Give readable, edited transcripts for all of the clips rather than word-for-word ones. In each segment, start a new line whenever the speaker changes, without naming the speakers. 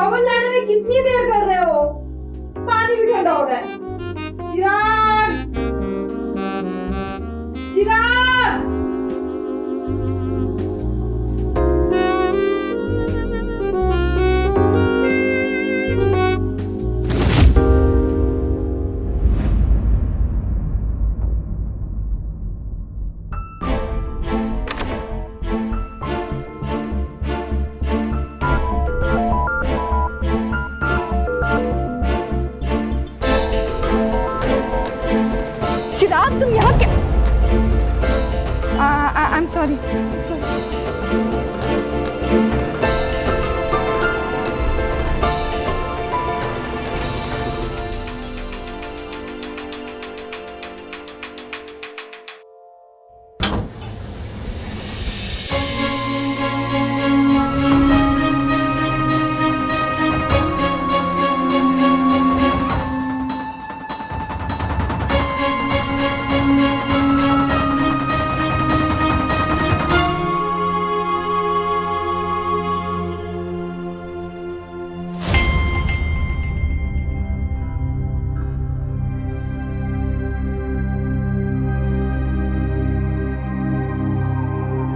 Towel लाने में कितनी देर कर रहे हो? पानी भी ठंडा हो रहा है। चिराग, चिराग। चिराग, तुम यहाँ क्या? I'm sorry.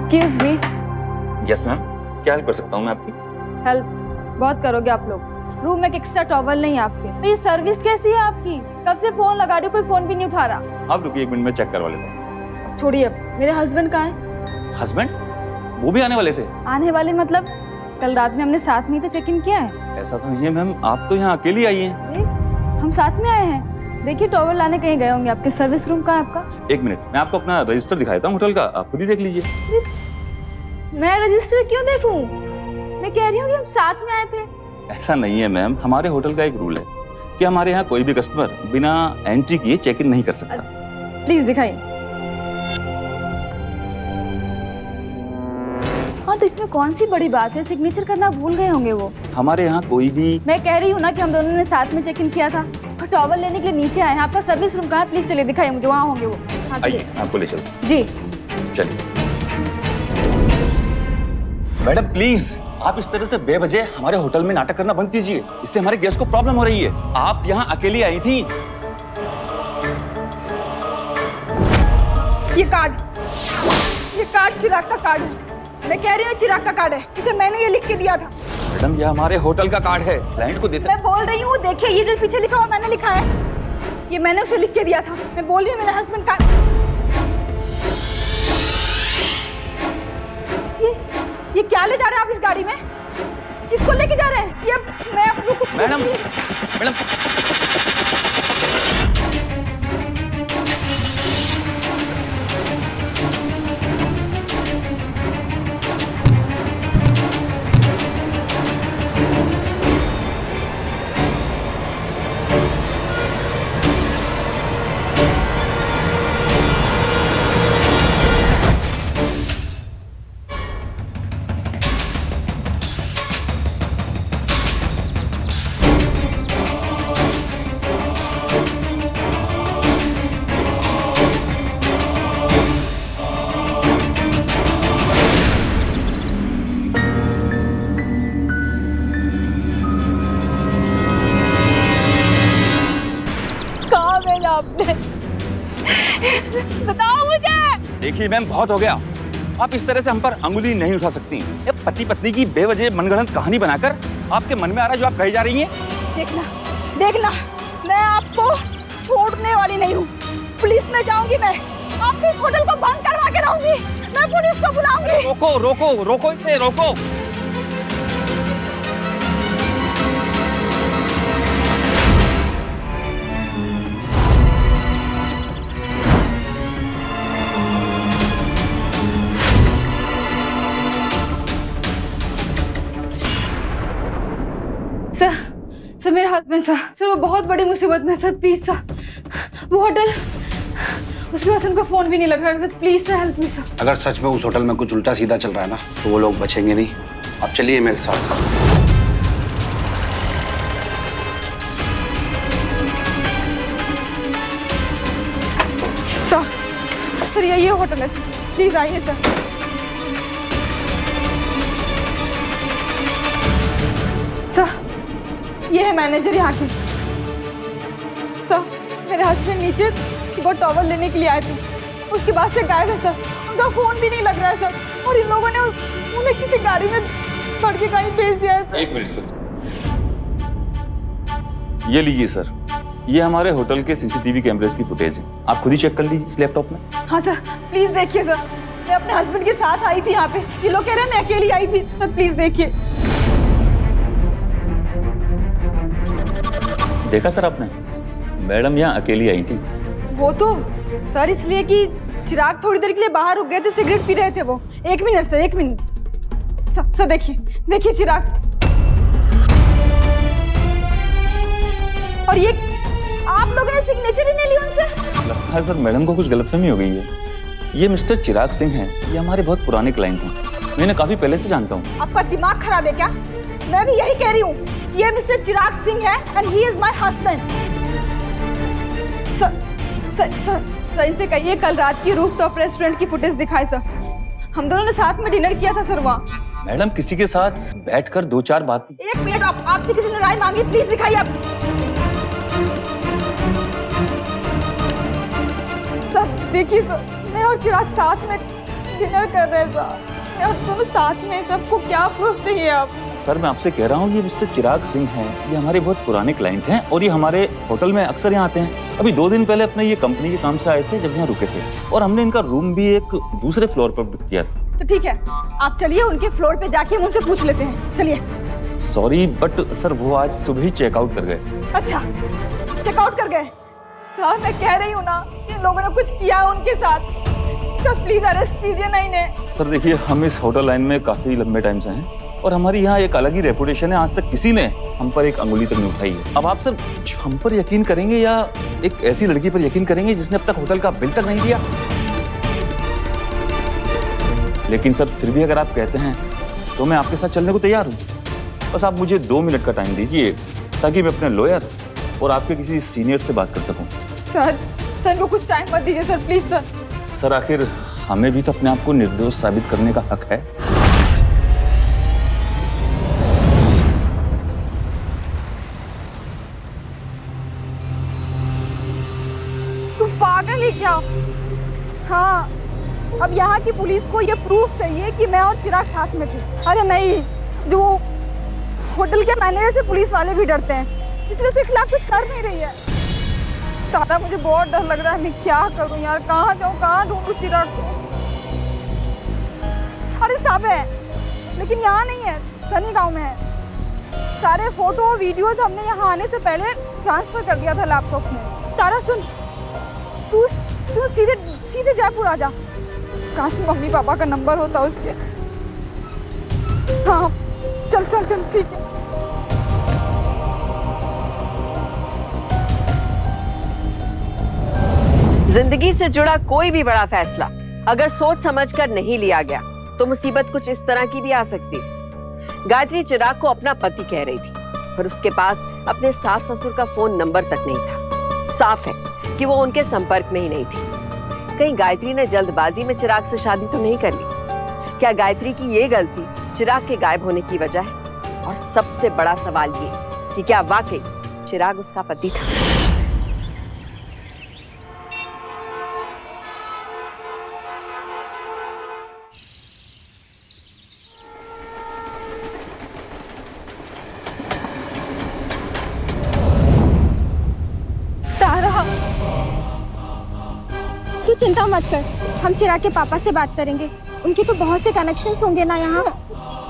Excuse me.
Yes ma'am, क्या हेल्प कर सकता हूँ मैं आपकी?
हेल्प बहुत करोगे आप लोग। रूम में एक एक्स्ट्रा टॉवल नहीं है आपके। ये सर्विस कैसी है आपकी? कब से फोन लगा रही हो, कोई फोन भी नहीं उठा रहा।
आप रुकिए, एक मिनट में चेक करवा लेता हूँ।
छोड़िए, अब मेरे हस्बैंड कहाँ है?
हस्बैंड? वो भी आने वाले थे?
आने वाले मतलब कल रात में हमने साथ में ही तो चेक इन किया है।
ऐसा तो नहीं है मैम, आप तो यहाँ अकेली आई हैं।
अरे, हम साथ में आए हैं। देखिए टॉवल लाने कहीं गए होंगे। आपके सर्विस रूम कहाँ है आपका?
एक मिनट, मैं आपको अपना रजिस्टर दिखाता हूँ होटल का, आप खुद ही देख लीजिए।
मैं रजिस्टर क्यों देखूं? मैं कह रही हूँ कि हम साथ में आए थे।
ऐसा नहीं है मैम, हमारे होटल का एक रूल है कि हमारे यहाँ कोई भी कस्टमर बिना एंट्री किए चेक इन नहीं कर सकता।
प्लीज दिखाइए। हाँ तो इसमें कौन सी बड़ी बात है? सिग्नेचर करना भूल गए होंगे वो।
हमारे यहाँ कोई भी।
मैं कह रही हूँ ना कि हम दोनों ने साथ में चेक इन किया था और टॉवल लेने के लिए नीचे आए हैं। आपका सर्विस रूम कहाँ है? प्लीज चलिए दिखाइए मुझे, वहाँ होंगे वो। हाँ,
आइए, मैं आपको ले चलता
जी।
हूँ। चलिए मैडम, प्लीज आप इस तरह से बेवजह हमारे होटल में नाटक करना बंद कीजिए। इससे हमारे गेस्ट को प्रॉब्लम हो रही है। आप यहाँ अकेली आई थी।
ये कार्ड चिराग का कार्ड है। मैं कह रही हूँ चिराग का कार्ड है। इसे मैंने ये लिख के दिया था।
मैडम, ये हमारे होटल का कार्ड है, क्लाइंट को देते।
मैं बोल रही हूँ, देखिए ये जो पीछे लिखा हुआ मैंने लिखा है, ये मैंने उसे लिख के दिया था। मैं बोल रही हूँ मेरे हस्बैंड का। ये क्या ले जा रहे हैं आप इस गाड़ी में? किसको लेके जा रहे हैं? ये मैं अपने कुछ।
मैडम, मैडम,
आपने बताओ मुझे।
देखिए मैम, बहुत हो गया। आप इस तरह से हम पर अंगुली नहीं उठा सकती। ये पति पत्नी की बेवजह मनगढ़ंत कहानी बनाकर आपके मन में आ रहा है जो आप कही जा रही हैं।
देखना, मैं आपको छोड़ने वाली नहीं हूँ। पुलिस में जाऊंगी मैं। आपके इस होटल को बंद करवा के रहूंगी। मैं पुलिस को बुलाऊंगी।
रोको रोको रोको, इसे रोको।
सर मेरे हस्बैंड सर वो बहुत बड़ी मुसीबत में सर। प्लीज सर, वो होटल उसके पास उनका फोन भी नहीं लग रहा है sir. Please sir, help me sir.
अगर सच में उस होटल में कुछ उल्टा सीधा चल रहा है ना तो वो लोग बचेंगे नहीं। आप चलिए मेरे साथ।
सर ये होटल है सर। प्लीज आइए सर। ये है मैनेजर यहाँ के। सर, मेरे हस्बैंड नीचे वो टॉवल लेने के लिए आए थे, उसके बाद से गायब है सर। उनका फोन भी नहीं लग रहा है सर, और इन लोगों ने उन्हें किसी गाड़ी में भर के कहीं भेज दिया है सर।
एक मिनट इंस्पेक्टर, ये लीजिए सर, ये हमारे होटल के सीसीटीवी कैमरेज की फुटेज है, आप खुद ही चेक कर लीजिए इस लैपटॉप में।
हाँ सर, प्लीज देखिए सर, मैं अपने हस्बैंड के साथ आई थी यहाँ पे, ये लोग कह रहे हैं मैं अकेली आई थी। सर प्लीज देखिए।
देखा सर आपने, मैडम यहाँ अकेली आई थी।
वो तो सर इसलिए कि चिराग थोड़ी देर के लिए बाहर रुक गए थे, सिगरेट पी रहे थे वो। एक मिनट सर, एक मिनट। सर देखिए, देखिए चिराग। और ये आप लोगों ने सिग्नेचर ही नहीं ली उनसे?
लगता है सर मैडम को कुछ गलतफहमी हो गई है। ये मिस्टर चिराग सिंह हैं, ये हमारे बहुत पुराने क्लाइंट हैं, मैं इन्हें काफी पहले से जानता हूँ।
आपका दिमाग खराब है क्या? मैं भी यही कह रही हूँ, ये मिस्टर चिराग सिंह है and he is my husband. Sir sir sir sir इनसे कहिए कल रात की रूफटॉप रेस्टोरेंट की फुटेज दिखाए सर, हम दोनों ने साथ में डिनर किया था सर वहाँ।
मैडम किसी के साथ बैठकर 2-4 बात।
एक मिनट, आपसे किसी ने राय मांगी? प्लीज दिखाइए आप। सर देखिए सर, मैं और चिराग साथ में डिनर कर रहे थे और दोनों साथ में, सबको क्या प्रूफ चाहिए आप?
सर मैं आपसे कह रहा हूँ, ये मिस्टर चिराग सिंह हैं, ये हमारे बहुत पुराने क्लाइंट हैं और ये हमारे होटल में अक्सर यहाँ आते हैं। अभी 2 दिन पहले अपने ये कंपनी के काम से आए थे, जब यहाँ रुके थे, और हमने इनका रूम भी एक दूसरे फ्लोर पर बुक किया था।
तो ठीक है, आप चलिए उनके फ्लोर पे जाके हम उनसे पूछ लेते हैं, चलिए।
सॉरी बट सर वो आज सुबह ही चेकआउट कर गए।
अच्छा, चेकआउट कर गए? सर मैं कह रही हूँ ना, इन लोगों ने कुछ किया है उनके साथ। सर प्लीज अरेस्ट कीजिए ना इन्हें।
सर देखिए, हम इस होटल लाइन में काफी लंबे टाइम से हैं और हमारी यहाँ एक अलग ही रेपुटेशन है, आज तक किसी ने हम पर एक अंगुली तक नहीं उठाई है। अब आप सर हम पर यकीन करेंगे या एक ऐसी लड़की पर यकीन करेंगे जिसने अब तक होटल का बिल तक नहीं दिया? लेकिन सर फिर भी अगर आप कहते हैं तो मैं आपके साथ चलने को तैयार हूँ। बस आप मुझे 2 मिनट का टाइम दीजिए ताकि मैं अपने लॉयर और आपके किसी सीनियर से बात कर सकूं।
सर इनको कुछ टाइम मत दीजिए सर, प्लीज सर।
सर आखिर हमें भी तो अपने आप को निर्दोष साबित करने का हक है।
तू पागल है क्या? हाँ, अब यहाँ की पुलिस को ये प्रूफ चाहिए कि मैं और चिराग साथ में थे। अरे नहीं, जो होटल के मैनेजर से पुलिस वाले भी डरते हैं, इसलिए उसके खिलाफ कुछ कर नहीं रही है। दादा मुझे बहुत डर लग रहा है, मैं क्या करूं यार, कहाँ जाऊं, कहाँ ढूंढूं चिराग को? अरे सब है, लेकिन यहाँ नहीं है, सनी गांव में है। सारे फोटो वीडियोज हमने यहाँ आने से पहले ट्रांसफर कर दिया था लैपटॉप में। तारा सुन, तू सीधे जयपुर आ जा। काश मम्मी पापा का नंबर होता उसके। हाँ चल चल चल, ठीक है।
जिंदगी से जुड़ा कोई भी बड़ा फैसला अगर सोच समझकर नहीं लिया गया तो मुसीबत कुछ इस तरह की भी आ सकती। गायत्री चिराग को अपना पति कह रही थी, पर उसके पास अपने सास ससुर का फोन नंबर तक नहीं था। साफ है कि वो उनके संपर्क में ही नहीं थी। कहीं गायत्री ने जल्दबाजी में चिराग से शादी तो नहीं कर ली? क्या गायत्री की ये गलती चिराग के गायब होने की वजह है? और सबसे बड़ा सवाल ये कि क्या वाकई चिराग उसका पति था?
तू चिंता मत कर, हम चिराग के पापा से बात करेंगे। उनके तो बहुत से कनेक्शंस होंगे ना यहाँ।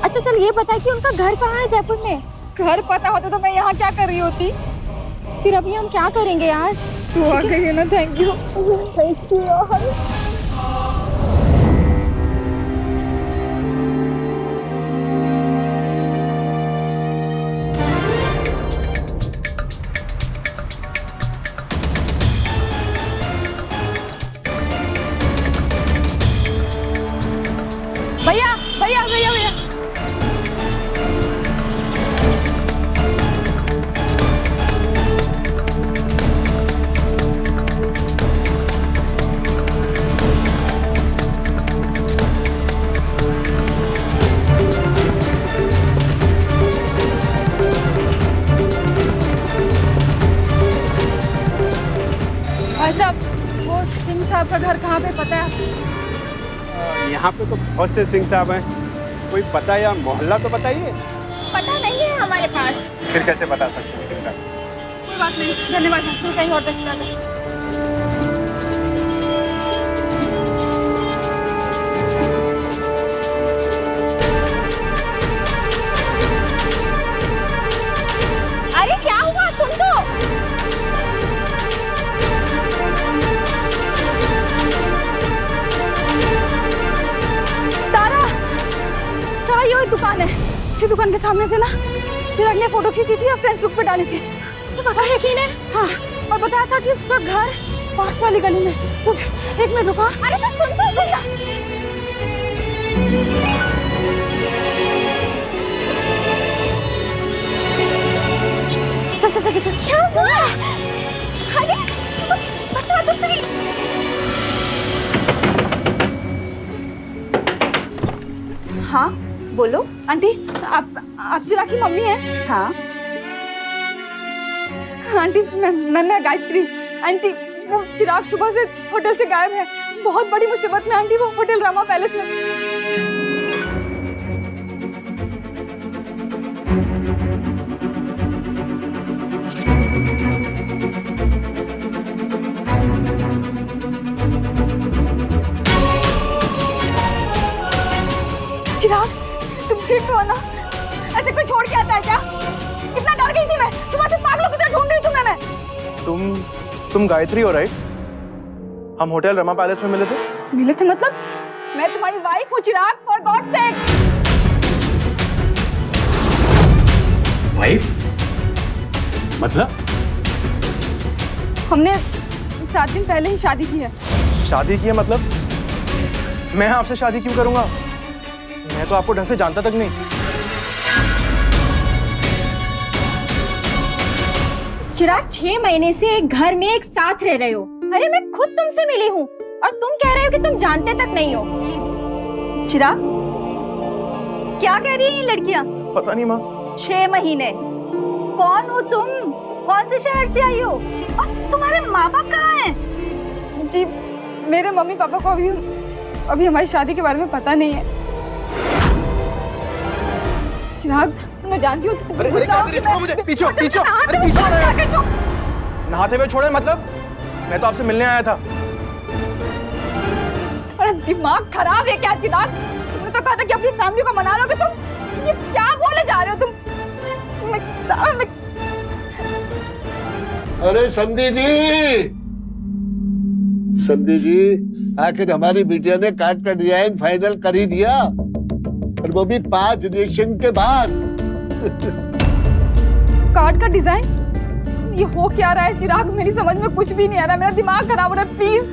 अच्छा चल ये बता कि उनका घर कहाँ है जयपुर में?
घर पता होता तो मैं यहाँ क्या कर रही होती?
फिर अभी हम क्या करेंगे यार?
तू आ गई है ना, थैंक यू। थैंक यू यार। भैया भैया भैया भैया, कहाँ पे पता है?
यहाँ पे तो बहुत से सिंह साहब हैं, कोई पता या मोहल्ला तो बताइए।
पता नहीं है हमारे पास।
फिर कैसे बता सकते हैं किसका?
कोई बात नहीं, धन्यवाद। हम कहीं और देख लेते हैं।
अरे क्या हुआ, सुन तो।
तारा, तारा ये वही दुकान है। इसी दुकान के सामने से ना चिराग ने फोटो खींची थी और फेसबुक पे डाली थी।
मुझे पता है यकीन है।
हाँ, और बताया था कि उसका घर पास वाली गली में। कुछ एक मिनट रुका।
अरे तो सुन तो, सुन तो।
चल चल चल चल।
क्या हुआ? अरे कुछ बता तो सही।
हाँ बोलो। आंटी, आप चिराग की मम्मी हैं? हाँ आंटी, मैं गायत्री। आंटी, वो चिराग सुबह से होटल से गायब है। बहुत बड़ी मुसीबत में आंटी, वो होटल रमा पैलेस में। चिराग, तुम ठीक तो हो ना? ऐसे कोई छोड़ के आता है क्या? कितना डर गई थी मैं। सुबह से पागलों की तरह ढूंढ रही तुम्हें मैं।
तुम गायत्री हो राइट? हम होटल रमा पैलेस में मिले थे।
मिले थे मतलब? मैं तुम्हारी वाइफ हूँ चिराग, फॉर गॉड सेक।
वाइफ? मतलब?
हमने 7 दिन पहले ही शादी की है।
शादी की है मतलब? मैं आपसे शादी क्यों करूंगा? मैं तो आपको ढंग से जानता तक नहीं।
चिराग, 6 महीने से एक घर में एक साथ रह रहे हो। अरे मैं खुद तुमसे मिली हूँ और तुम कह रहे हो कि तुम जानते तक नहीं हो।
चिराग, क्या कह रही है ये लड़कियाँ?
पता नहीं माँ।
6 महीने? कौन हो तुम? कौन से शहर से आई हो? और तुम्हारे माँ बाप कहाँ हैं? जी, मेरे मम्मी पापा को अभी हमारी शादी के बारे में पता नहीं है। चिराग, मैं जानती हूँ तुम गुस्सा हो कि मैं-
पीछो।
अरे पीछो।
नहाते हुए छोड़े मतलब? मैं तो आपसे मिलने आया था।
अरे दिमाग खराब है क्या चिराग? तुमने तो कहा था कि अपनी फैमिली को मना लोगे तुम। ये क्या बोले जा रहे हो तुम? मैं
अरे संधि जी, आखिर हमारी बिटिया ने कार्ड का डिजाइन फाइनल कर ही दिया, और वो भी 5 जनरेशन के बाद।
कार्ड का डिजाइन? ये हो क्या रहा है चिराग? मेरी समझ में कुछ भी नहीं आ रहा। मेरा दिमाग खराब हो रहा है। प्लीज,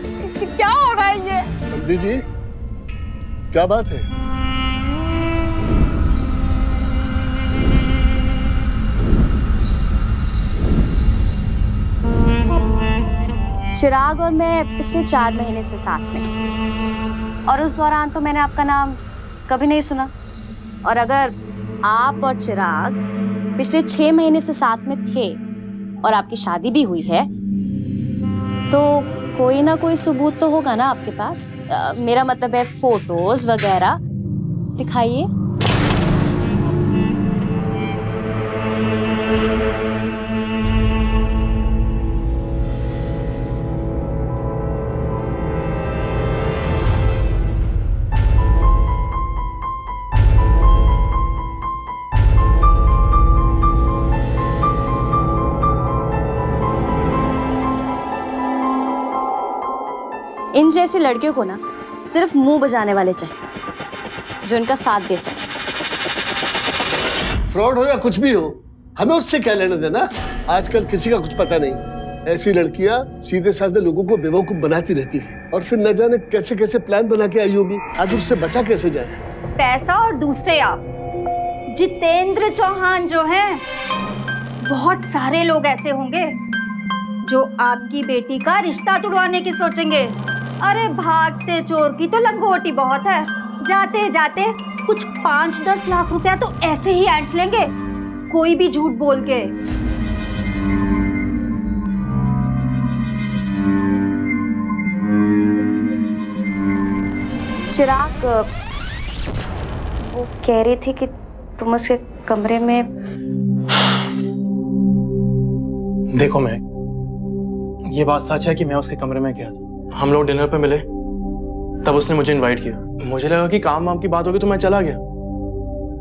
क्या हो रहा है ये?
संधि जी, क्या बात है?
चिराग और मैं पिछले 4 महीने से साथ में हैं। और उस दौरान तो मैंने आपका नाम कभी नहीं सुना। और अगर आप और चिराग पिछले 6 महीने से साथ में थे और आपकी शादी भी हुई है, तो कोई ना कोई सबूत तो होगा ना आपके पास। मेरा मतलब है फोटोज वगैरह। दिखाइए। इन जैसी लड़कियों को ना सिर्फ मुंह बजाने वाले चाहिए, जो इनका साथ दे सके।
फ्रॉड हो या कुछ भी हो, हमें उससे क्या लेना देना? आजकल किसी का कुछ पता नहीं। ऐसी लड़कियां सीधे साधे लोगों को बेवकूफ बनाती रहती है, और फिर न जाने कैसे कैसे प्लान बना के आई होगी। आखिर उससे बचा कैसे जाए?
पैसा और दूसरे आप जितेंद्र चौहान जो हैं, बहुत सारे लोग ऐसे होंगे जो आपकी बेटी का रिश्ता तुड़वाने की सोचेंगे। अरे भागते चोर की तो लंगोटी बहुत है। जाते जाते कुछ 5-10 लाख रुपया तो ऐसे ही ऐंठ लेंगे, कोई भी झूठ बोल के।
चिराग, वो कह रही थी कि तुम उसके कमरे में।
देखो मैं, ये बात सच है कि मैं उसके कमरे में गया था। हम लोग डिनर पे मिले, तब उसने मुझे इनवाइट किया। मुझे लगा कि काम वाम की बात होगी तो मैं चला गया,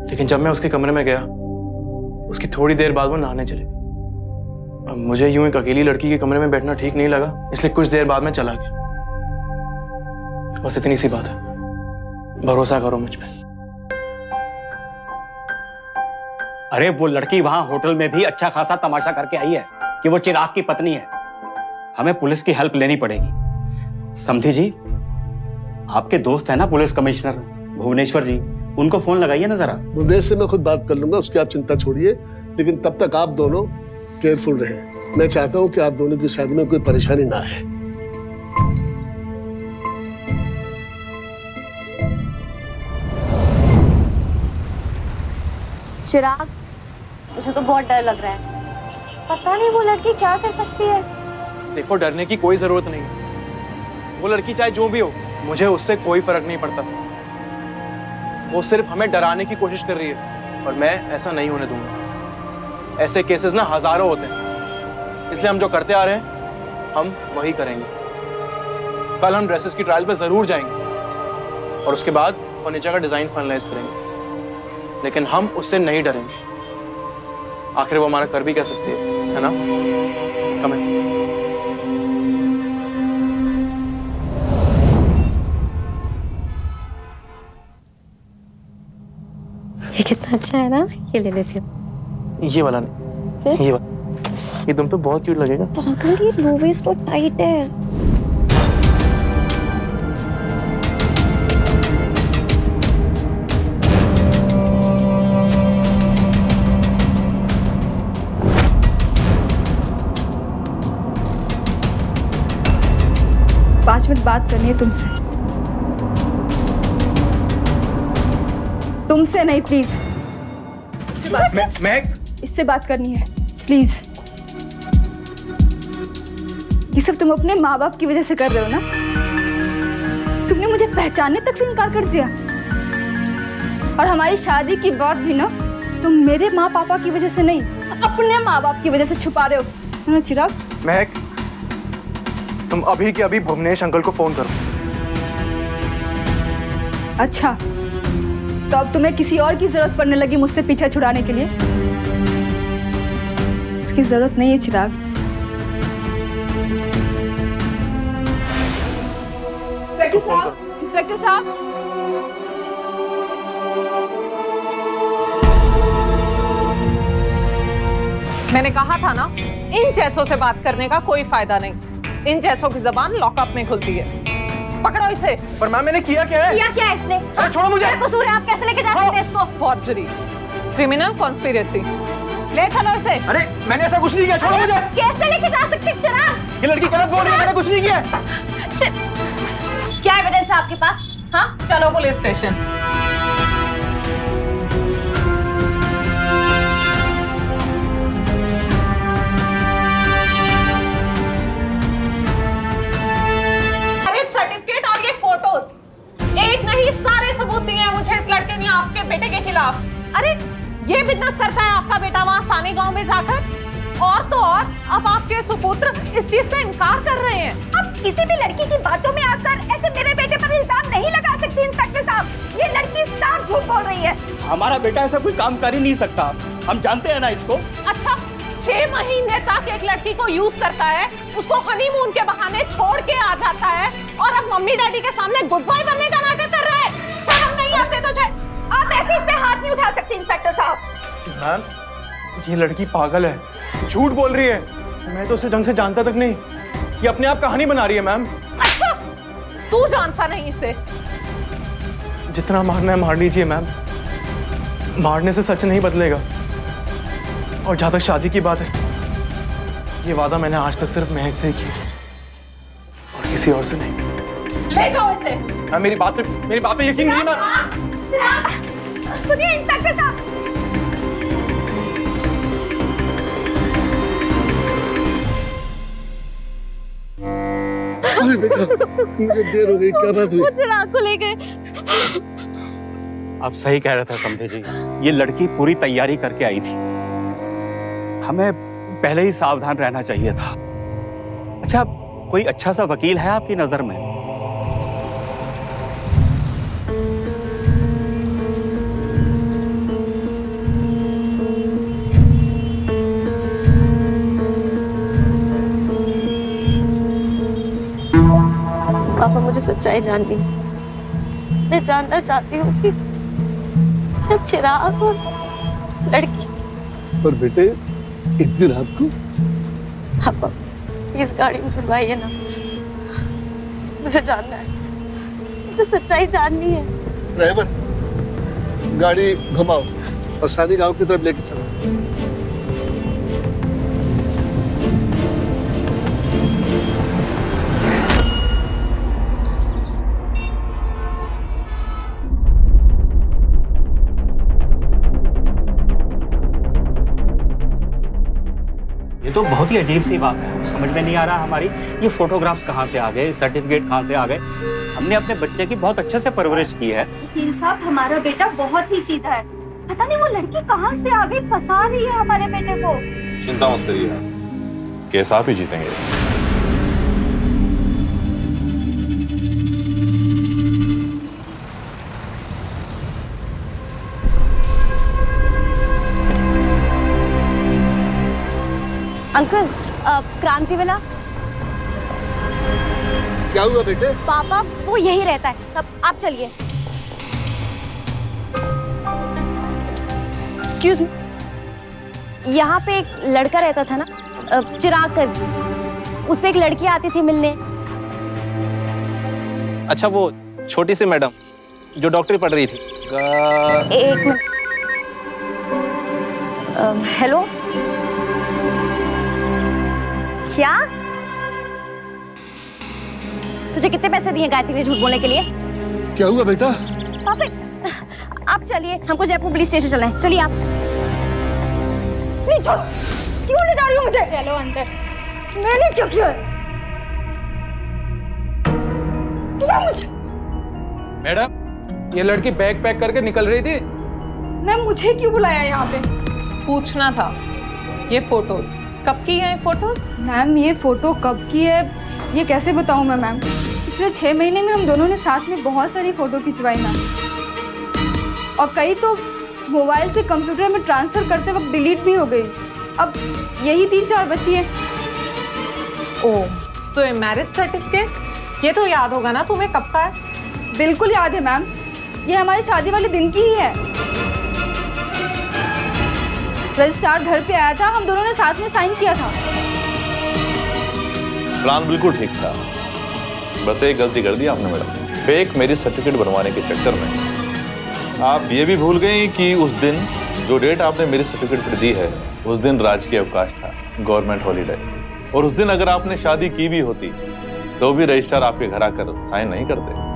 लेकिन जब मैं उसके कमरे में गया, उसकी थोड़ी देर बाद वो नहाने चले गए। अब मुझे यूं एक अकेली लड़की के कमरे में बैठना ठीक नहीं लगा, इसलिए कुछ देर बाद मैं चला गया। बस इतनी सी बात है, भरोसा करो मुझ पे।
अरे वो लड़की वहां होटल में भी अच्छा खासा तमाशा करके आई है कि वो चिराग की पत्नी है। हमें पुलिस की हेल्प लेनी पड़ेगी। समधी जी, आपके दोस्त है ना पुलिस कमिश्नर भुवनेश्वर जी, उनको फोन लगाइए ना जरा।
भुवनेश से मैं खुद बात कर लूंगा, उसकी आप चिंता छोड़िए। लेकिन तब तक आप दोनों केयरफुल रहे। मैं चाहता हूं कि आप दोनों की शादी में कोई परेशानी ना आए।
चिराग, मुझे तो बहुत डर लग रहा है। पता नहीं वो लड़की क्या कर सकती है।
देखो, डरने की कोई जरूरत नहीं। वो लड़की चाहे जो भी हो, मुझे उससे कोई फर्क नहीं पड़ता। वो सिर्फ हमें डराने की कोशिश कर रही है, और मैं ऐसा नहीं होने दूंगा। ऐसे केसेस ना हजारों होते हैं, इसलिए हम जो करते आ रहे हैं हम वही करेंगे। कल हम ड्रेसेस की ट्रायल पे जरूर जाएंगे और उसके बाद फर्नीचर का डिजाइन फाइनलाइज करेंगे, लेकिन हम उससे नहीं डरेंगे। आखिर वो हमारा कर भी कह सकती है ना? कम है।
ये कितना अच्छा है ना, ये ले लेती हूँ।
ये वाला नहीं, ये वाला। ये तुम पे बहुत क्यूट लगेगा।
पागल, ये लो वेस्ट और टाइट है।
पाँच मिनट बात करनी है तुमसे। तुमसे नहीं, प्लीज।
मैं
इससे बात करनी है, प्लीज। ये सब तुम अपने माँ बाप की वजह से कर रहे हो ना? तुमने मुझे पहचानने तक से इनकार कर दिया, और हमारी शादी की बात भी ना तुम मेरे माँ पापा की वजह से नहीं, अपने माँ बाप की वजह से छुपा रहे हो, है ना चिराग?
महक, तुम अभी के अभी भुवनेश अंकल को फोन करो।
अच्छा, तो अब तुम्हें किसी और की जरूरत पड़ने लगी मुझसे पीछा छुड़ाने के लिए? उसकी जरूरत नहीं है चिराग। इंस्पेक्टर साहब,
मैंने कहा था ना, इन जैसों से बात करने का कोई फायदा नहीं। इन जैसों की जबान लॉकअप में खुलती है। पकड़ो इसे।
पर मैम, मैंने किया क्या है?
किया क्या है इसने?
अरे छोड़ो मुझे।
क्या कसूर है? आप कैसे लेके जा सकते हैं इसको?
Forgery, criminal conspiracy. ले चलो इसे।
अरे मैंने ऐसा कुछ नहीं किया, छोड़ो मुझे।
कैसे लेके जा सकते हैं चिराग?
ये लड़की गलत बोल रही है, मैंने कुछ नहीं किया।
क्या एविडेंस है आपके पास?
हाँ, चलो पुलिस स्टेशन। सर्टिफिकेट और ये फोटोज, एक नहीं सारे सबूत दिए हैं मुझे इस लड़के ने आपके बेटे के खिलाफ। अरे ये बिजनेस करता है आपका बेटा वहां सानी गांव में जाकर, और तो और अब आपके सुपुत्र इस चीज से इनकार कर रहे हैं।
अब किसी भी लड़की की बातों में आकर ऐसे मेरे बेटे पर इल्जाम नहीं लगा सकती इंस्पेक्टर साहब। ये लड़की साफ झूठ बोल रही है।
हमारा बेटा ऐसा कोई काम कर ही नहीं सकता, हम जानते हैं ना इसको।
अच्छा, 6 महीने तक एक लड़की को यूज करता है, उसको हनीमून के बहाने छोड़ के आ जाता है, और अब मम्मी डैडी के सामने गुड बाय बनने का नाटक कर रहा है। शर्म नहीं आते तुझे?
आप ऐसे इस पे हाथ नहीं उठा सकते इंस्पेक्टर साहब।
मैम, ये लड़की पागल है, झूठ बोल रही है। मैं तो उसे ढंग से जानता तक नहीं। ये अपने आप कहानी बना रही है मैम।
अच्छा, तू जानता नहीं इसे?
जितना मारना है मार लीजिए मैम, मारने से सच नहीं बदलेगा। और जहां तक शादी की बात है, ये वादा मैंने आज तक सिर्फ महक से ही किया और किसी और से नहीं।
ले जाओ इसे।
मेरी बात पे यकीन नहीं ना।
सुनिए इंस्पेक्टर साहब,
अरे बेटा, मुझे देर हो गई, क्या बात हुई?
वो चिराग को ले गए।
आप सही कह रहे थे समझे जी, ये लड़की पूरी तैयारी करके आई थी, हमें पहले ही सावधान रहना चाहिए था। अच्छा, कोई अच्छा सा वकील है आपकी नजर में?
पापा मुझे सच्चाई जाननी है। मैं जानना चाहती हूँ कि क्या चिराग और उस लड़की।
पर बेटे इतनी रात को?
पापा प्लीज गाड़ी में ढुलवाइए ना, मुझे जानना है, मुझे सच्चाई जाननी है।
ड्राइवर गाड़ी घुमाओ और सानी गांव की तरफ लेके चलो।
ये तो बहुत ही अजीब सी बात है, समझ में नहीं आ रहा हमारी ये फोटोग्राफ्स कहाँ से आ गए, सर्टिफिकेट कहाँ से आ गए। हमने अपने बच्चे की बहुत अच्छे से परवरिश की है।
वकील साहब, हमारा बेटा बहुत ही सीधा है, पता नहीं वो लड़की कहाँ से आ गई, फंसा रही है हमारे बेटे को।
चिंता मत करिए, केस आप ही जीतेंगे।
अंकल क्रांति वाला।
क्या हुआ बेटे?
पापा वो यही रहता है, अब आप चलिए। एक्सक्यूज मी, यहाँ पे एक लड़का रहता था ना, चिराग कर, उससे एक लड़की आती थी मिलने।
अच्छा, वो छोटी सी मैडम जो डॉक्टरी पढ़ रही थी।
एक मिनट। हेलो, क्या तुझे कितने पैसे दिए गायत्री ने झूठ बोलने के लिए?
क्या हुआ बेटा?
पापा आप चलिए, हमको जयपुर पुलिस स्टेशन चलना है, चलिए आप। नहीं छोड़ो, क्यों ले जा रही हो मुझे? चलो अंदर। मैंने क्यों किया? मुझे
मैडम, ये लड़की बैग पैक करके निकल रही थी।
मैम मुझे क्यों बुलाया यहाँ पे?
पूछना था। ये फोटोज कब की है? फोटोज
मैम ये फोटो कब की है ये कैसे बताऊँ मैं मैम? पिछले 6 महीने में हम दोनों ने साथ में बहुत सारी फोटो खिंचवाई मैम, और कई तो मोबाइल से कंप्यूटर में ट्रांसफर करते वक्त डिलीट भी हो गई। अब यही 3-4 बची है।
ओ, तो ये मैरिज सर्टिफिकेट, ये तो याद होगा ना तुम्हें कब का है?
बिल्कुल याद है मैम, ये हमारी शादी वाले दिन की ही है। रजिस्ट्रार घर पे आया था, हम दोनों ने साथ में साइन किया था।
प्लान बिल्कुल ठीक था, बस एक गलती कर दी आपने मैडम। फेक मैरिज सर्टिफिकेट बनवाने के चक्कर में आप ये भी भूल गई कि उस दिन जो डेट आपने मेरी सर्टिफिकेट पर दी है, उस दिन राजकीय अवकाश था, गवर्नमेंट हॉलीडे। और उस दिन अगर आपने शादी की भी होती तो भी रजिस्ट्रार आपके घर आकर साइन नहीं करते।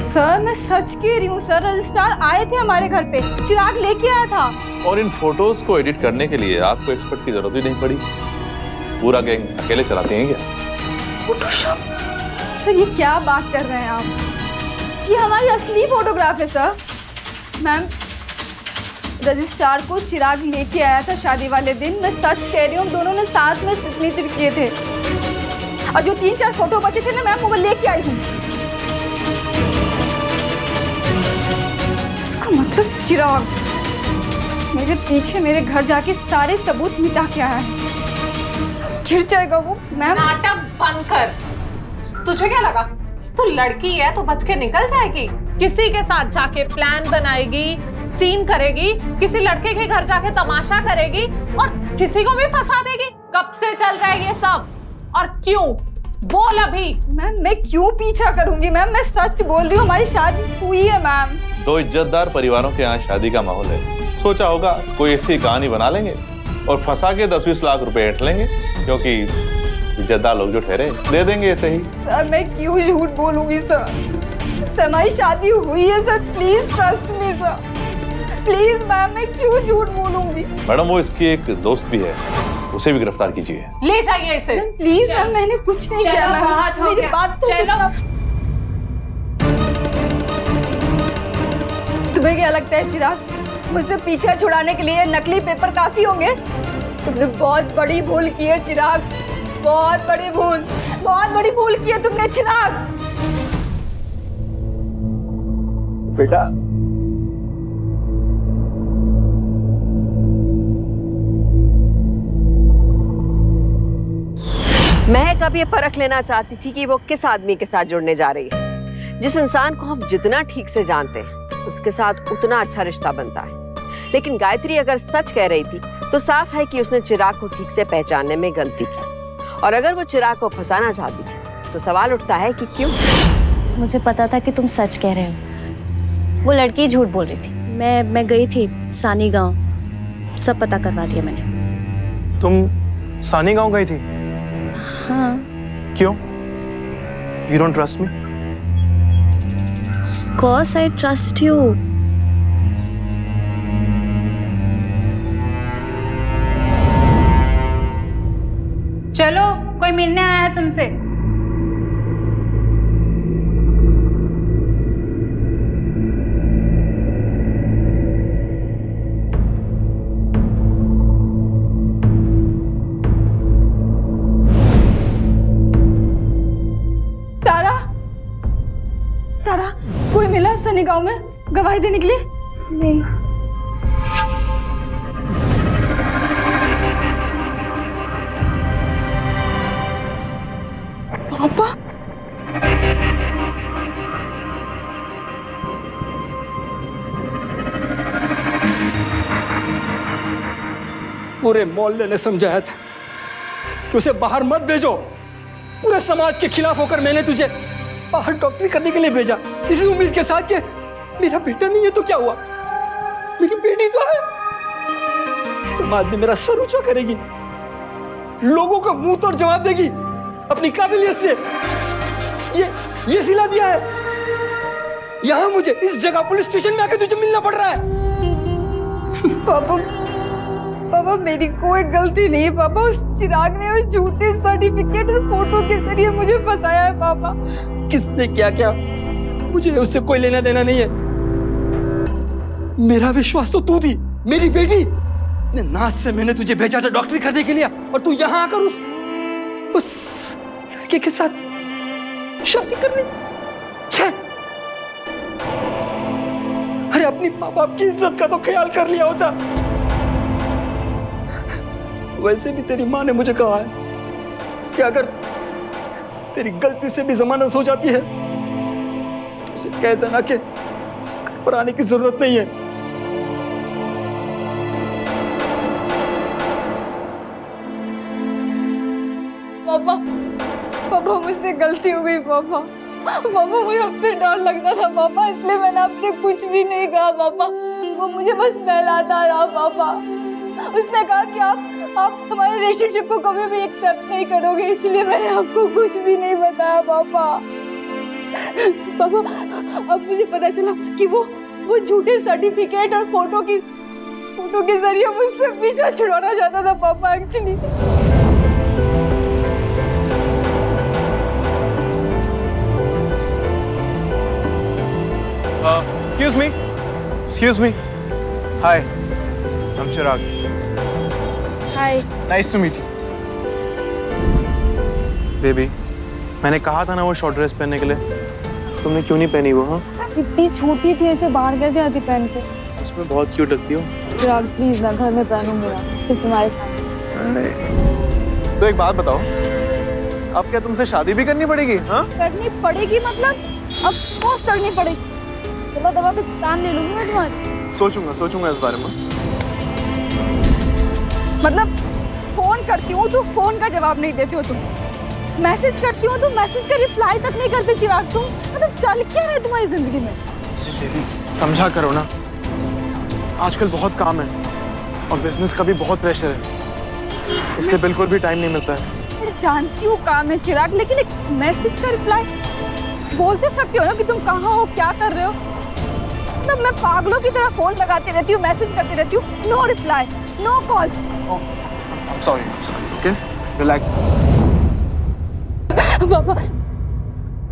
सर मैं सच कह रही हूँ सर, रजिस्ट्रार आए थे हमारे घर पे, चिराग लेके आया था।
और इन फोटोज को एडिट करने के लिए आपको एक्सपर्ट की जरूरत ही नहीं पड़ी, पूरा गैंग अकेले चलाते हैं क्या?
फोटोशॉप? सर ये क्या बात कर रहे हैं आप? ये हमारी असली फोटोग्राफ है सर। मैम रजिस्ट्रार को चिराग लेके आया था शादी वाले दिन, मैं सच कह रही हूँ, दोनों ने साथ में सिग्नेचर किए थे। और जो 3-4 फोटो बचे थे ना मैम, वो लेके आई हूँ। इसका मतलब चिराग मेरे पीछे मेरे घर जाके सारे सबूत मिटा के आया है। गिर जाएगा वो मैम।
नाटक बंद कर। तुझे क्या लगा तू लड़की है तो बच के निकल जाएगी? किसी के साथ जाके प्लान बनाएगी, सीन करेगी, किसी लड़के के घर जाके तमाशा करेगी और किसी को भी फंसा देगी? कब से चल रहा है ये सब और क्यों? बोल अभी।
मैम मैं क्यों पीछा करूंगी मैम, मैं सच बोल रही हूँ, हमारी शादी हुई है मैम।
2 इज्जतदार परिवारों के यहाँ शादी का माहौल है, सोचा होगा कोई ऐसी कहानी बना लेंगे और फंसा के 10-20 लाख रुपए ऐंठ लेंगे, क्योंकि इज्जतदार लोग जो ठहरे दे देंगे ऐसे ही।
सर मैं क्यों झूठ बोलूंगी सर, हमारी शादी हुई है sir, please trust me sir, please ma'am, मैं क्यों झूठ बोलूंगी?
मैडम वो इसकी एक दोस्त भी है, उसे भी गिरफ्तार कीजिए।
ले जाइए इसे।
प्लीज मैम, मैंने कुछ नहीं किया मैम, मेरी बात तो सुनो। तुम्हें क्या लगता है चिराग, मुझसे पीछा छुड़ाने के लिए नकली पेपर काफी होंगे? तुमने बहुत बड़ी भूल की है चिराग, बहुत बड़ी भूल की है तुमने चिराग।
बेटा
महक अब ये परख लेना चाहती थी कि वो किस आदमी के साथ जुड़ने जा रही है। जिस इंसान को हम जितना ठीक से जानते हैं उसके साथ उतना अच्छा रिश्ता बनता है। लेकिन गायत्री अगर सच कह रही थी तो साफ है कि उसने चिराग को ठीक से पहचानने में गलती की। और अगर वो चिराग को फंसाना चाहती थी तो सवाल उठता है कि क्यों।
मुझे पता था कि तुम सच कह रहे हो। वो लड़की झूठ बोल रही थी। मैं गई थी सानी गांव, सब पता करवा दिया मैंने।
तुम सानी गांव गई थी?
हाँ।
क्यों? You don't trust me?
Of course I trust you.
चलो, कोई मिलने आया है तुमसे।
तारा, कोई मिला सनी गांव में गवाही देने के लिए?
नहीं।
पापा?
पूरे मोहल्ले ने समझाया था कि उसे बाहर मत भेजो। पूरे समाज के खिलाफ होकर मैंने तुझे बाहर डॉक्टरी करने के लिए भेजा, इसी उम्मीद के साथ कि मेरा बेटा नहीं है तो क्या हुआ, मेरी बेटी तो है। समाज में मेरा सर ऊंचा करेगी, लोगों का मुंह तोड़ जवाब देगी अपनी काबिलियत से। ये सिला दिया है। यहां मुझे इस जगह पुलिस स्टेशन में आकर तुझे मिलना पड़ रहा है।
पापा मेरी कोई गलती नहीं है पापा। उस चिराग ने उस झूठे सर्टिफिकेट और फोटो के जरिए मुझे फंसाया है पापा।
किसने क्या क्या मुझे उससे कोई लेना देना नहीं है। मेरा विश्वास तो तू थी, मेरी बेटी। इतने नाज से मैंने तुझे भेजा था डॉक्टरी करने के लिए और तू यहां आकर उस लड़के के साथ शादी कर रही। छे! अरे अपनी माँ बाप की इज्जत का तो ख्याल कर लिया होता। वैसे भी तेरी माँ ने मुझे कहा है कि अगर तेरी गलती से भी जमानत हो जाती है तो उसे कह देना कि घर पर आने की जरूरत नहीं है।
पापा मुझसे गलती हो गई पापा। मुझे आपसे डर लगता था पापा, इसलिए मैंने आपसे कुछ भी नहीं कहा पापा। वो मुझे बस बहलाता रहा पापा। उसने कहा कि आप हमारे रिलेशनशिप को कभी भी एक्सेप्ट नहीं करोगे, इसलिए मैंने आपको कुछ भी नहीं बताया पापा। अब मुझे पता चला कि वो झूठे सर्टिफिकेट और फोटो के जरिए मुझसे पीछा छुड़ाना चाहता था पापा actually.
Excuse me. Hi, I'm Chirag.
Hi.
Nice to meet you. Baby, मैंने कहा था ना वो शॉर्ट ड्रेस पहनने के लिए, तुमने क्यों नहीं पहनी वो? हाँ,
इतनी छोटी थी, ऐसे बाहर कैसे आती पहन के?
उसमें बहुत क्यूट लगती हो।
चिराग प्लीज ना, घर में पहनूंगी ना, सिर्फ तुम्हारे साथ।
तो एक बात बताओ, अब क्या तुमसे शादी भी करनी पड़ेगी? हाँ,
करनी पड़ेगी मतलब? अब कोर्स करनी पड़ेगी। दबा पे काम ले लूंगी मैं तुम्हारी।
सोचूंगा इस बारे में।
मतलब फोन करती हूँ तो फोन का जवाब नहीं देते हो तुम, मैसेज करती हूँ तो मैसेज का रिप्लाई तक नहीं करते चिराग तुम। मतलब चल क्या रहा है तुम्हारी जिंदगी में?
समझा करो ना, आजकल बहुत काम है और बिजनेस का भी बहुत प्रेशर है, इसलिए बिल्कुल भी टाइम नहीं मिलता है।
जानती हूँ काम है चिराग, लेकिन एक मैसेज का रिप्लाई बोल तो सकती हो ना कि तुम कहाँ हो, क्या कर रहे हो। मतलब मैं पागलों की तरह फोन लगाती रहती हूँ, मैसेज करती रहती हूँ, no reply, no calls.
Sorry, okay, relax.
पापा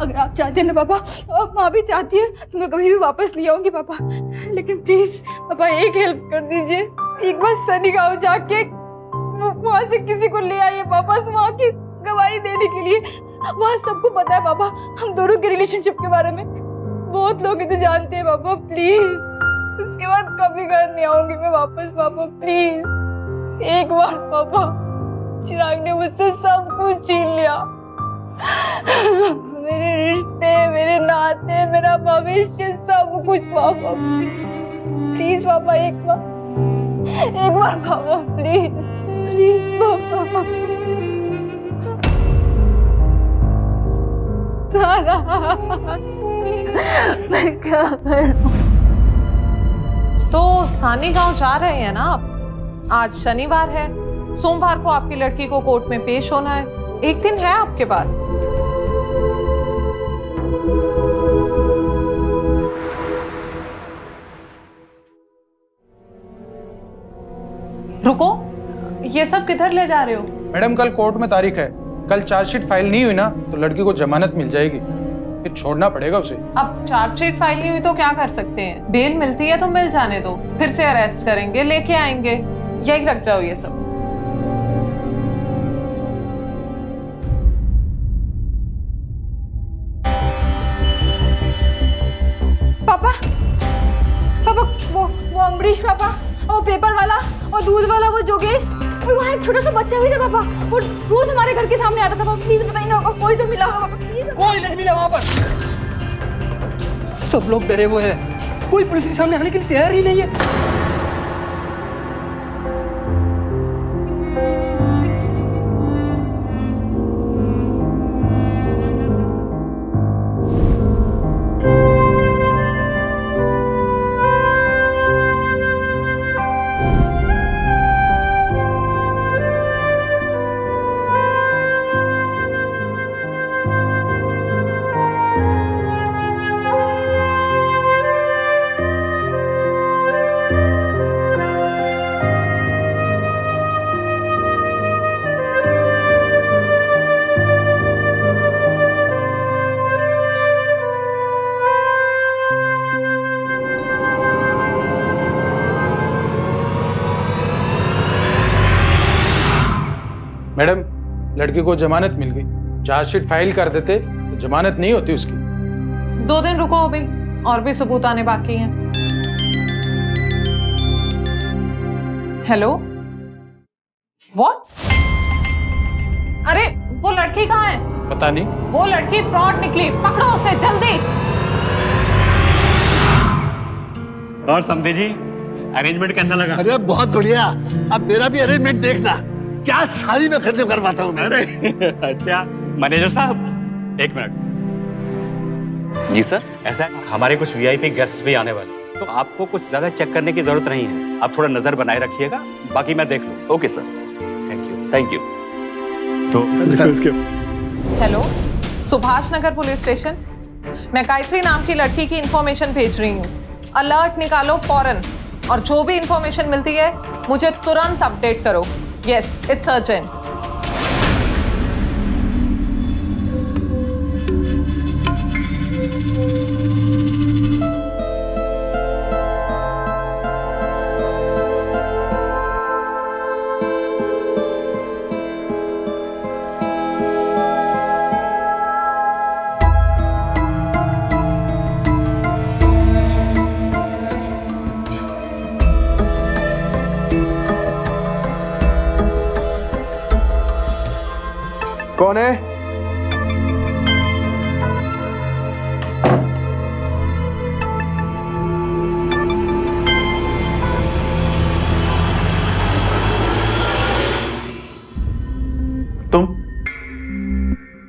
अगर आप चाहते हैं ना पापा, और माँ भी चाहती है, तो मैं कभी भी वापस ले आऊंगी पापा। लेकिन प्लीज पापा एक हेल्प कर दीजिए, एक बार सनी गाँव जाके वहाँ से किसी को ले आइए वापस, वहाँ की गवाही देने के लिए। वहाँ सबको पता है पापा हम दोनों के रिलेशनशिप के बारे में, बहुत लोग तो जानते हैं पापा। प्लीज उसके बाद कभी घर नहीं आऊंगी मैं वापस पापा, प्लीज एक बार पापा। चिराग ने मुझसे सब कुछ छीन लिया, मेरे रिश्ते, मेरे नाते, मेरा भविष्य, सब कुछ पापा। प्लीज पापा एक बार पापा, प्लीज प्लीज पापा। तारा, मैं क्या करूं?
तो सानी गांव जा रहे हैं ना आप? आज शनिवार है, सोमवार को आपकी लड़की को कोर्ट में पेश होना है, एक दिन है आपके पास। रुको, ये सब किधर ले जा रहे हो?
मैडम कल कोर्ट में तारीख है, कल चार्जशीट फाइल नहीं हुई ना तो लड़की को जमानत मिल जाएगी, फिर छोड़ना पड़ेगा उसे।
अब चार्जशीट फाइल नहीं हुई तो क्या कर सकते हैं? बेल मिलती है तो मिल जाने दो, फिर से अरेस्ट करेंगे, लेके आएंगे। यही रख जाओ ये सब।
पापा पापा वो अम्बरीश पापा, और पेपर वाला और दूध वाला वो जोगेश, और वहाँ एक छोटा सा बच्चा भी था पापा, वो रोज हमारे घर के सामने आता था पापा। प्लीज बताइए ना कोई तो मिला होगा पापा, प्लीज।
कोई नहीं मिला वहाँ पर, सब लोग डरे हुए हैं, कोई पुलिस के सामने आने के लिए तैयार ही नहीं है।
मैडम लड़की को जमानत मिल गई, चार्जशीट फाइल कर देते तो जमानत नहीं होती उसकी।
2 दिन रुको अभी, और भी सबूत आने बाकी हैं। Hello, what? अरे वो लड़की कहाँ है?
पता नहीं।
वो लड़की फ्रॉड निकली, पकड़ो उसे जल्दी।
और समझे जी, अरेंजमेंट कैसा लगा?
अरे बहुत बढ़िया, अब मेरा भी अरेंजमेंट देखना, क्या सारी मैं खत्म करवाता हूँ।
अरे अच्छा मैनेजर साहब, एक मिनट।
जी सर।
ऐसा है, हमारे कुछ वीआईपी गेस्ट भी आने वाले, तो आपको कुछ ज्यादा चेक करने की जरूरत नहीं है, आप थोड़ा नजर बनाए रखिएगा, बाकी मैं देख लूँ।
Okay sir,
thank you.
Thank you.
तो
hello, Subhash Nagar police station, मैं गायत्री नाम की लड़की की इंफॉर्मेशन भेज रही हूँ। अलर्ट निकालो फौरन, और जो भी इंफॉर्मेशन मिलती है मुझे तुरंत अपडेट करो। Yes, it's urgent.
कौन है?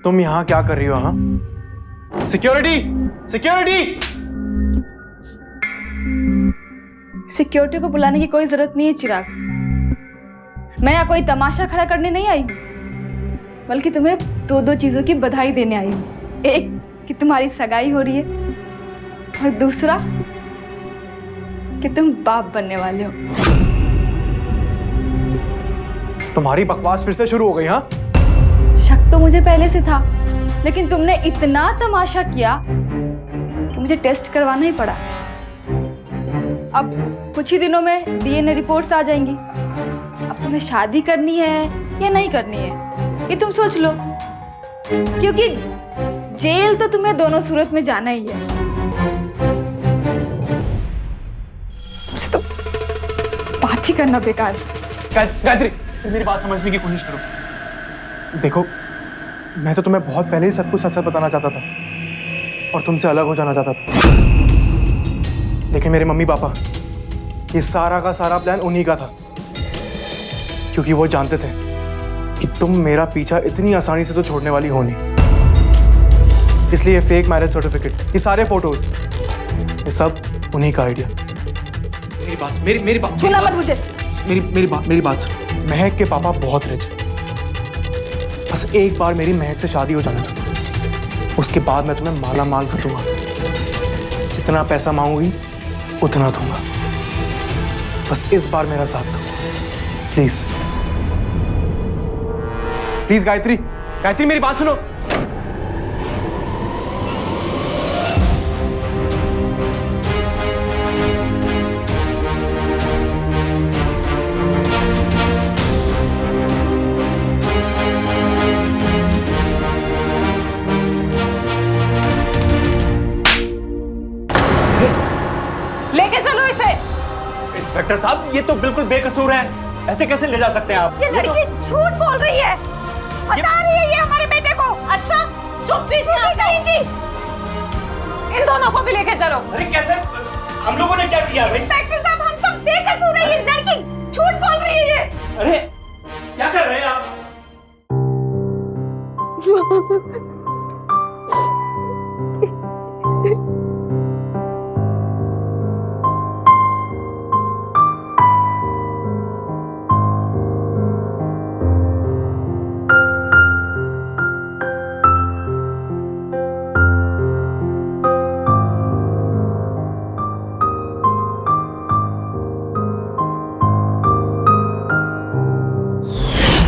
तुम यहां क्या कर रही हो? हाँ, सिक्योरिटी, सिक्योरिटी।
सिक्योरिटी को बुलाने की कोई जरूरत नहीं है चिराग, मैं यहाँ कोई तमाशा खड़ा करने नहीं आई हूँ, बल्कि तुम्हें 2 चीजों की बधाई देने आई हूँ। एक कि तुम्हारी सगाई हो रही है, और दूसरा कि तुम बाप बनने वाले हो।
तुम्हारी बकवास फिर से शुरू हो गई। हाँ,
शक तो मुझे पहले से था, लेकिन तुमने इतना तमाशा किया कि मुझे टेस्ट करवाना ही पड़ा। अब कुछ ही दिनों में डीएनए रिपोर्ट्स आ जाएंगी। अब तुम्हें शादी करनी है या नहीं करनी है ये तुम सोच लो, क्योंकि जेल तो तुम्हें दोनों सूरत में जाना ही है। तुमसे तो बात ही करना बेकार।
गायत्री, मेरी बात समझने की कोशिश करो। देखो, मैं तो तुम्हें बहुत पहले ही सब कुछ सच बताना चाहता था और तुमसे अलग हो जाना चाहता था, लेकिन मेरे मम्मी पापा, ये सारा का सारा प्लान उन्हीं का था, क्योंकि वो जानते थे कि तुम मेरा पीछा इतनी आसानी से तो छोड़ने वाली हो नहीं। इसलिए फेक मैरिज सर्टिफिकेट, ये सारे फोटोज, ये सब उन्हीं का आइडिया। मेरी बात
छूना मत मुझे।
मेरी बात सुनो। महक के पापा बहुत रिच हैं। बस एक बार मेरी महक से शादी हो जाना चाहिए, उसके बाद मैं तुम्हें माला माल कर दूंगा। जितना पैसा मांगोगी उतना दूंगा। बस इस बार मेरा साथ दो प्लीज। प्लीज गायत्री, गायत्री मेरी बात सुनो।
लेके चलो इसे।
इंस्पेक्टर साहब, ये तो बिल्कुल बेकसूर है, ऐसे कैसे ले जा सकते हैं आप?
ये लड़की झूठ बोल रही है, बता रही है ये हमारे बेटे को। अच्छा, चुप कीजिए करेंगी। इन दोनों को भी लेके चलो।
अरे कैसे? हम लोगों ने क्या किया भाई?
इंस्पेक्टर साहब, हम सब बेकसूर है, ये लड़की झूठ बोल रही है ये।
अरे क्या कर रहे हैं आप?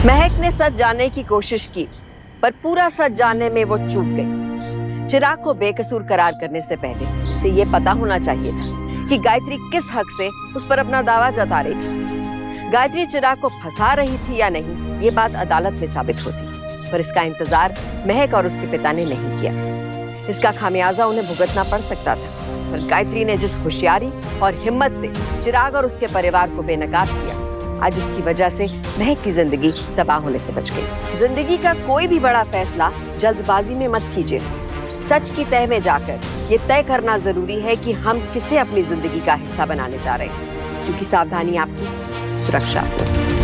महक ने सच जानने की कोशिश की, पर पूरा सच जानने में वो चूक गई। चिराग को बेकसूर करार करने से पहले उसे ये पता होना चाहिए था कि गायत्री किस हक से उस पर अपना दावा जता रही थी। गायत्री चिराग को फंसा रही थी या नहीं, ये बात अदालत में साबित होती, पर इसका इंतजार महक और उसके पिता ने नहीं किया। इसका खामियाजा उन्हें भुगतना पड़ सकता था, पर गायत्री ने जिस होशियारी और हिम्मत से चिराग और उसके परिवार को बेनकाब किया, आज उसकी वजह से महक की जिंदगी तबाह होने से बच गई। जिंदगी का कोई भी बड़ा फैसला जल्दबाजी में मत कीजिए। सच की तह में जाकर ये तय करना जरूरी है कि हम किसे अपनी जिंदगी का हिस्सा बनाने जा रहे हैं, क्योंकि सावधानी आपकी सुरक्षा आपकी।